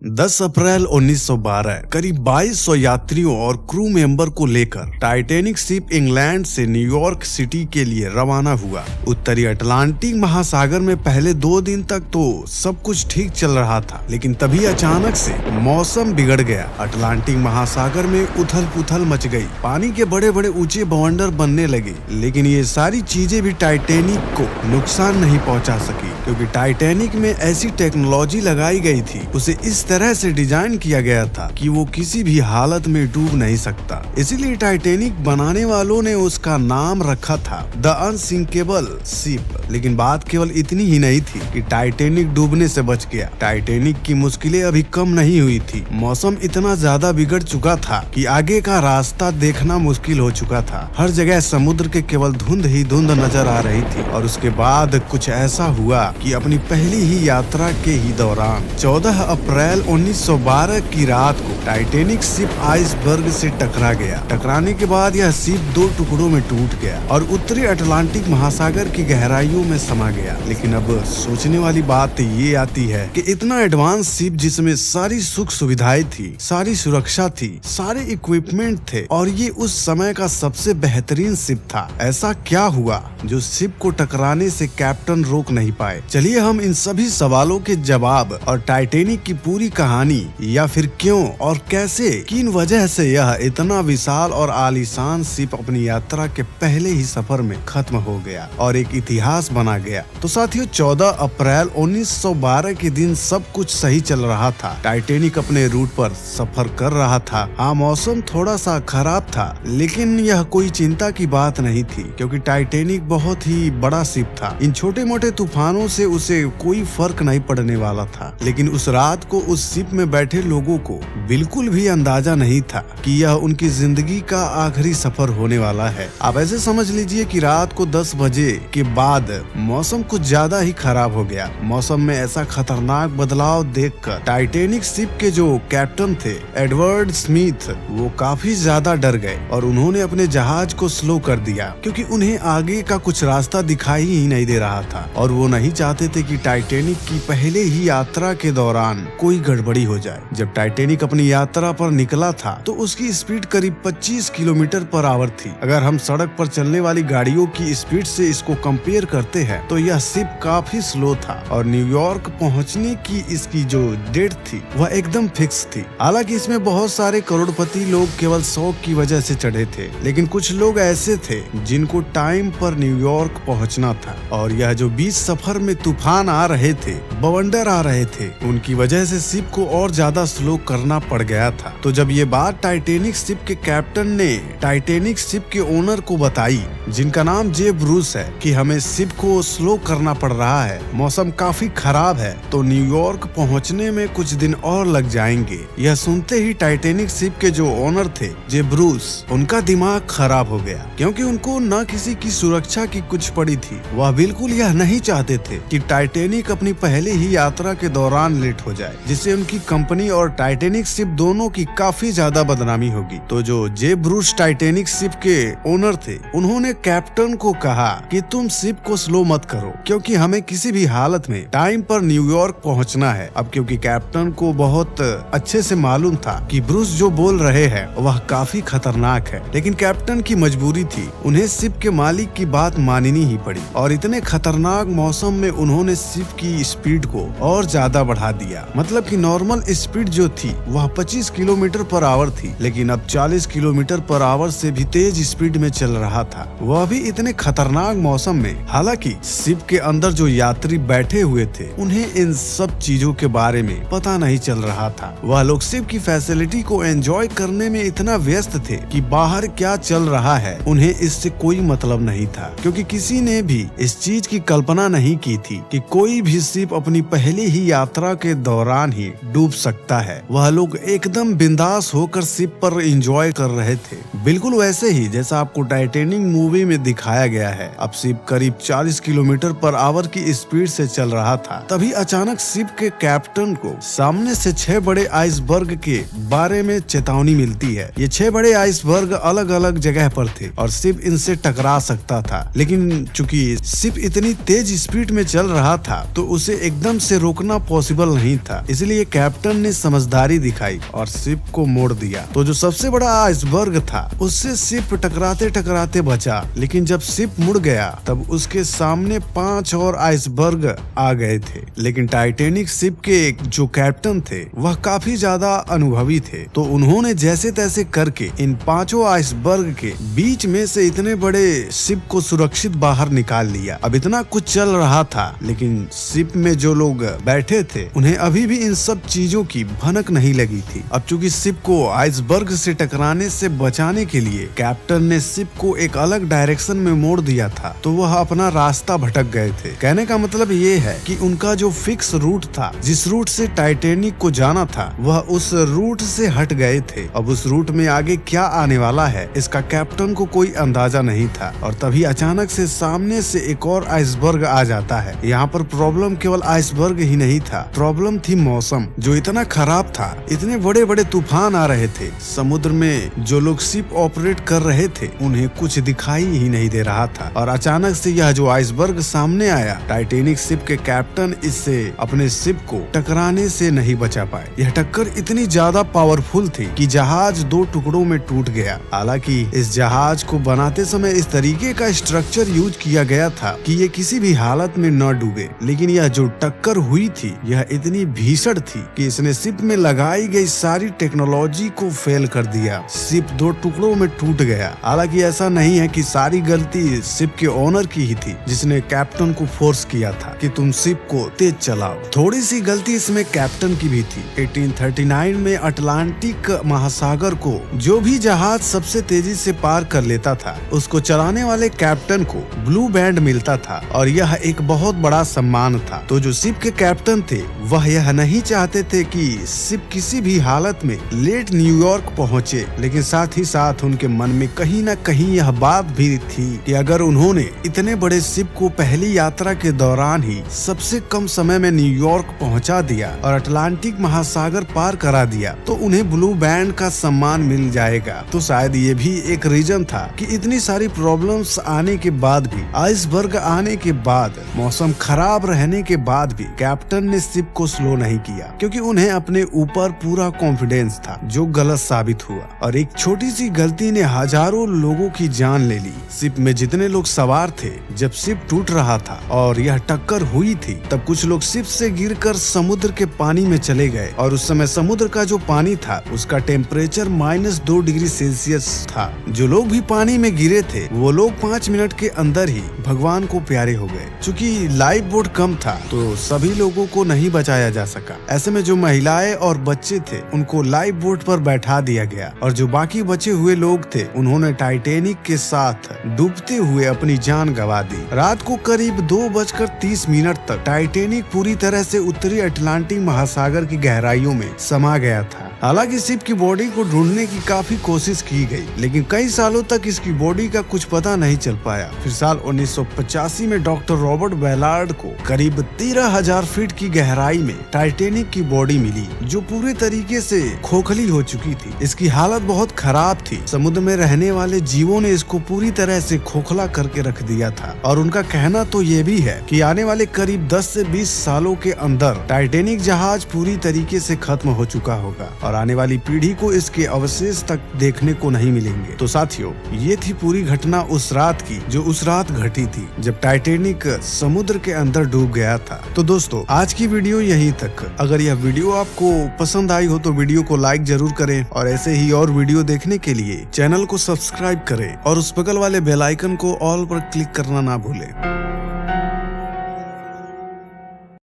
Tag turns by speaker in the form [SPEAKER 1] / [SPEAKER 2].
[SPEAKER 1] 10 अप्रैल 1912 करीब 2200 यात्रियों और क्रू मेंबर को लेकर टाइटैनिक शिप इंग्लैंड से न्यूयॉर्क सिटी के लिए रवाना हुआ। उत्तरी अटलांटिक महासागर में पहले 2 दिन तक तो सब कुछ ठीक चल रहा था, लेकिन तभी अचानक से मौसम बिगड़ गया। अटलांटिक महासागर में उथल पुथल मच गई, पानी के बड़े बड़े ऊंचे बवंडर बनने लगे। लेकिन ये सारी चीजें भी टाइटैनिक को नुकसान नहीं पहुंचा सकी, क्योंकि टाइटैनिक में ऐसी टेक्नोलॉजी लगाई गई थी, उसे इस तरह से डिजाइन किया गया था कि वो किसी भी हालत में डूब नहीं सकता। इसीलिए टाइटैनिक बनाने वालों ने उसका नाम रखा था द अनसिंकेबल शिप। लेकिन बात केवल इतनी ही नहीं थी कि टाइटैनिक डूबने से बच गया। टाइटैनिक की मुश्किलें अभी कम नहीं हुई थी। मौसम इतना ज्यादा बिगड़ चुका था कि आगे का रास्ता देखना मुश्किल हो चुका था। हर जगह समुद्र के केवल धुंध ही धुंध नजर आ रही थी। और उसके बाद कुछ ऐसा हुआ कि अपनी पहली ही यात्रा के ही दौरान 14 अप्रैल 1912 की रात को टाइटैनिक शिप आइसबर्ग से टकरा गया। टकराने के बाद यह शिप 2 टुकड़ों में टूट गया और उत्तरी अटलांटिक महासागर की गहराइयों में समा गया। लेकिन अब सोचने वाली बात ये आती है कि इतना एडवांस शिप जिसमें सारी सुख सुविधाएं थी, सारी सुरक्षा थी, सारे इक्विपमेंट थे और ये उस समय का सबसे बेहतरीन शिप था, ऐसा क्या हुआ जो शिप को टकराने से कैप्टन रोक नहीं पाए? चलिए हम इन सभी सवालों के जवाब और टाइटैनिक की पूरी कहानी, या फिर क्यों और कैसे, किन वजह से यह इतना विशाल और आलीशान शिप अपनी यात्रा के पहले ही सफर में खत्म हो गया और एक इतिहास बना गया। तो साथियों, 14 अप्रैल 1912 के दिन सब कुछ सही चल रहा था। टाइटैनिक अपने रूट पर सफर कर रहा था। हाँ, मौसम थोड़ा सा खराब था, लेकिन यह कोई चिंता की बात नहीं थी, क्योंकि टाइटैनिक बहुत ही बड़ा शिप था। इन छोटे मोटे तूफानों से उसे कोई फर्क नहीं पड़ने वाला था। लेकिन उस रात को उस शिप में बैठे लोगों को बिल्कुल भी अंदाजा नहीं था कि यह उनकी जिंदगी का आखिरी सफर होने वाला है। आप ऐसे समझ लीजिए कि रात को 10 बजे के बाद मौसम कुछ ज्यादा ही खराब हो गया। मौसम में ऐसा खतरनाक बदलाव देखकर टाइटैनिक शिप के जो कैप्टन थे एडवर्ड स्मिथ, वो काफी ज्यादा डर गए और उन्होंने अपने जहाज को स्लो कर दिया, क्योंकि उन्हें आगे का कुछ रास्ता दिखाई ही नहीं दे रहा था और वो नहीं चाहते थे कि टाइटैनिक की पहले ही यात्रा के दौरान कोई गड़बड़ी हो जाए। जब टाइटैनिक अपनी यात्रा पर निकला था तो उसकी स्पीड करीब 25 किलोमीटर पर आवर थी। अगर हम सड़क पर चलने वाली गाड़ियों की स्पीड से इसको कंपेयर करते हैं तो यह शिप काफी स्लो था और न्यूयॉर्क पहुंचने की इसकी जो डेट थी वह एकदम फिक्स थी। हालांकि इसमें बहुत सारे करोड़पति लोग केवल शौक की वजह से चढ़े थे, लेकिन कुछ लोग ऐसे थे जिनको टाइम पर न्यूयॉर्क पहुंचना था और यह जो बीच सफर में तूफान आ रहे थे, बवंडर आ रहे थे, उनकी वजह से शिप को और ज्यादा स्लो करना पड़ गया था। तो जब ये बात टाइटैनिक शिप के कैप्टन ने टाइटैनिक शिप के ओनर को बताई, जिनका नाम जे ब्रूस है, कि हमें शिप को स्लो करना पड़ रहा है, मौसम काफी खराब है, तो न्यूयॉर्क पहुंचने में कुछ दिन और लग जाएंगे। यह सुनते ही टाइटैनिक शिप के जो ओनर थे जे ब्रूस, उनका दिमाग खराब हो गया, क्योंकि उनको न किसी की सुरक्षा की कुछ पड़ी थी। वह बिल्कुल यह नहीं चाहते थे कि टाइटैनिक अपनी पहले ही यात्रा के दौरान लेट हो जाए, जिससे उनकी कंपनी और टाइटैनिक शिप दोनों की काफी ज्यादा बदनामी होगी। तो जो जे ब्रूस टाइटैनिक शिप के ओनर थे, उन्होंने कैप्टन को कहा कि तुम शिप को स्लो मत करो, क्योंकि हमें किसी भी हालत में टाइम पर न्यूयॉर्क पहुंचना है। अब क्योंकि कैप्टन को बहुत अच्छे से मालूम था कि ब्रूस जो बोल रहे हैं वह काफी खतरनाक है, लेकिन कैप्टन की मजबूरी थी, उन्हें शिप के मालिक की बात माननी ही पड़ी। और इतने खतरनाक मौसम में उन्होंने शिप की स्पीड को और ज्यादा बढ़ा दिया। मतलब कि नॉर्मल स्पीड जो थी वह 25 किलोमीटर पर आवर थी, लेकिन अब 40 किलोमीटर पर आवर से भी तेज स्पीड में चल रहा था, वह भी इतने खतरनाक मौसम में। हालांकि शिप के अंदर जो यात्री बैठे हुए थे उन्हें इन सब चीजों के बारे में पता नहीं चल रहा था। वह लोग शिप की फैसिलिटी को एंजॉय करने में इतना व्यस्त थे कि बाहर क्या चल रहा है उन्हें इससे कोई मतलब नहीं था, क्योंकि किसी ने भी इस चीज की कल्पना नहीं की थी कि कोई भी शिप अपनी पहली ही यात्रा के दौरान ही डूब सकता है। वह लोग एकदम बिंदास होकर शिप पर एंजॉय कर रहे थे, बिल्कुल वैसे ही जैसा आपको टाइटैनिक मूवी में दिखाया गया है। अब शिप करीब 40 किलोमीटर पर आवर की स्पीड से चल रहा था, तभी अचानक शिप के कैप्टन को सामने से 6 बड़े आइसबर्ग के बारे में चेतावनी मिलती है। ये 6 बड़े आइसबर्ग अलग अलग जगह पर थे और शिप इनसे टकरा सकता था, लेकिन चूंकि शिप इतनी तेज स्पीड में चल रहा था तो उसे एकदम से रोकना पॉसिबल नहीं था। इसलिए लिए कैप्टन ने समझदारी दिखाई और शिप को मोड़ दिया। तो जो सबसे बड़ा आइसबर्ग था उससे शिप टकराते टकराते बचा, लेकिन जब शिप मुड़ गया तब उसके सामने 5 और आइसबर्ग आ गए थे। लेकिन टाइटैनिक शिप के जो कैप्टन थे वह काफी ज्यादा अनुभवी थे, तो उन्होंने जैसे तैसे करके इन 5 आइसबर्ग के बीच में से इतने बड़े शिप को सुरक्षित बाहर निकाल लिया। अब इतना कुछ चल रहा था, लेकिन शिप में जो लोग बैठे थे उन्हें अभी भी इन सब चीजों की भनक नहीं लगी थी। अब चूंकि शिप को आइसबर्ग से टकराने से बचाने के लिए कैप्टन ने शिप को एक अलग डायरेक्शन में मोड़ दिया था, तो वह अपना रास्ता भटक गए थे। कहने का मतलब ये है कि उनका जो फिक्स रूट था, जिस रूट से टाइटैनिक को जाना था, वह उस रूट से हट गए थे। अब उस रूट में आगे क्या आने वाला है इसका कैप्टन को कोई अंदाजा नहीं था, और तभी अचानक से सामने से एक और आइसबर्ग आ जाता है। यहाँ पर प्रॉब्लम केवल आइसबर्ग ही नहीं था, प्रॉब्लम थी मौसम जो इतना खराब था। इतने बड़े बड़े तूफान आ रहे थे, समुद्र में जो लोग शिप ऑपरेट कर रहे थे उन्हें कुछ दिखाई ही नहीं दे रहा था, और अचानक से यह जो आइसबर्ग सामने आया, टाइटैनिक शिप के कैप्टन इससे अपने शिप को टकराने से नहीं बचा पाए। यह टक्कर इतनी ज्यादा पावरफुल थी कि जहाज 2 टुकड़ों में टूट गया। हालांकि इस जहाज को बनाते समय इस तरीके का स्ट्रक्चर यूज किया गया था कि ये किसी भी हालत में न डूबे, लेकिन यह जो टक्कर हुई थी यह इतनी भीषण थी कि इसने शिप में लगाई गई सारी टेक्नोलॉजी को फेल कर दिया। शिप 2 टुकड़ों में टूट गया। हालांकि ऐसा नहीं है कि सारी गलती शिप के ओनर की ही थी, जिसने कैप्टन को फोर्स किया था कि तुम शिप को तेज चलाओ। थोड़ी सी गलती इसमें कैप्टन की भी थी। 1839 में अटलांटिक महासागर को जो भी जहाज सबसे तेजी से पार कर लेता था उसको चलाने वाले कैप्टन को ब्लू बैंड मिलता था, और यह एक बहुत बड़ा सम्मान था। तो जो शिप के कैप्टन थे वह यह नहीं चाहते थे कि शिप किसी भी हालत में लेट न्यूयॉर्क पहुंचे, लेकिन साथ ही साथ उनके मन में कहीं न कहीं यह बात भी थी कि अगर उन्होंने इतने बड़े शिप को पहली यात्रा के दौरान ही सबसे कम समय में न्यूयॉर्क पहुंचा दिया और अटलांटिक महासागर पार करा दिया तो उन्हें ब्लू बैंड का सम्मान मिल जाएगा। तो शायद ये भी एक रीजन था कि इतनी सारी प्रॉब्लम्स आने के बाद भी, आइसबर्ग आने के बाद, मौसम खराब रहने के बाद भी कैप्टन ने शिप को स्लो नहीं किया, क्योंकि उन्हें अपने ऊपर पूरा कॉन्फिडेंस था, जो गलत साबित हुआ। और एक छोटी सी गलती ने हजारों लोगों की जान ले ली। शिप में जितने लोग सवार थे, जब शिप टूट रहा था और यह टक्कर हुई थी, तब कुछ लोग शिप से गिरकर समुद्र के पानी में चले गए, और उस समय समुद्र का जो पानी था उसका टेम्परेचर -2 डिग्री सेल्सियस था। जो लोग भी पानी में गिरे थे वो लोग 5 मिनट के अंदर ही भगवान को प्यारे हो गए। चूंकि लाइफ बोट कम था तो सभी लोगों को नहीं बचाया जा सका। ऐसे में जो महिलाएं और बच्चे थे उनको लाइफ बोट पर बैठा दिया गया, और जो बाकी बचे हुए लोग थे उन्होंने टाइटैनिक के साथ डूबते हुए अपनी जान गंवा दी। रात को करीब 2:30 तक टाइटैनिक पूरी तरह से उत्तरी अटलांटिक महासागर की गहराइयों में समा गया था। हालांकि शिप की बॉडी को ढूंढने की काफी कोशिश की गई, लेकिन कई सालों तक इसकी बॉडी का कुछ पता नहीं चल पाया। फिर साल 1985 में डॉक्टर रॉबर्ट बैलार्ड को करीब 13,000 फीट की गहराई में टाइटैनिक की बॉडी मिली, जो पूरे तरीके से खोखली हो चुकी थी। इसकी हालत बहुत खराब थी। समुद्र में रहने वाले जीवों ने इसको पूरी तरह से खोखला करके रख दिया था, और उनका कहना तो ये भी है कि आने वाले करीब 10 से 20 सालों के अंदर टाइटैनिक जहाज पूरी तरीके से खत्म हो चुका होगा, और आने वाली पीढ़ी को इसके अवशेष तक देखने को नहीं मिलेंगे। तो साथियों, ये थी पूरी घटना उस रात की, जो उस रात घटी थी जब टाइटैनिक समुद्र के अंदर डूब गया था। तो दोस्तों, आज की वीडियो यहीं तक। अगर यह वीडियो आपको पसंद आई हो तो वीडियो को लाइक जरूर करें, और ऐसे ही और वीडियो देखने के लिए चैनल को सब्सक्राइब करें और उस बगल वाले बेल आइकन को ऑल पर क्लिक करना ना भूलें।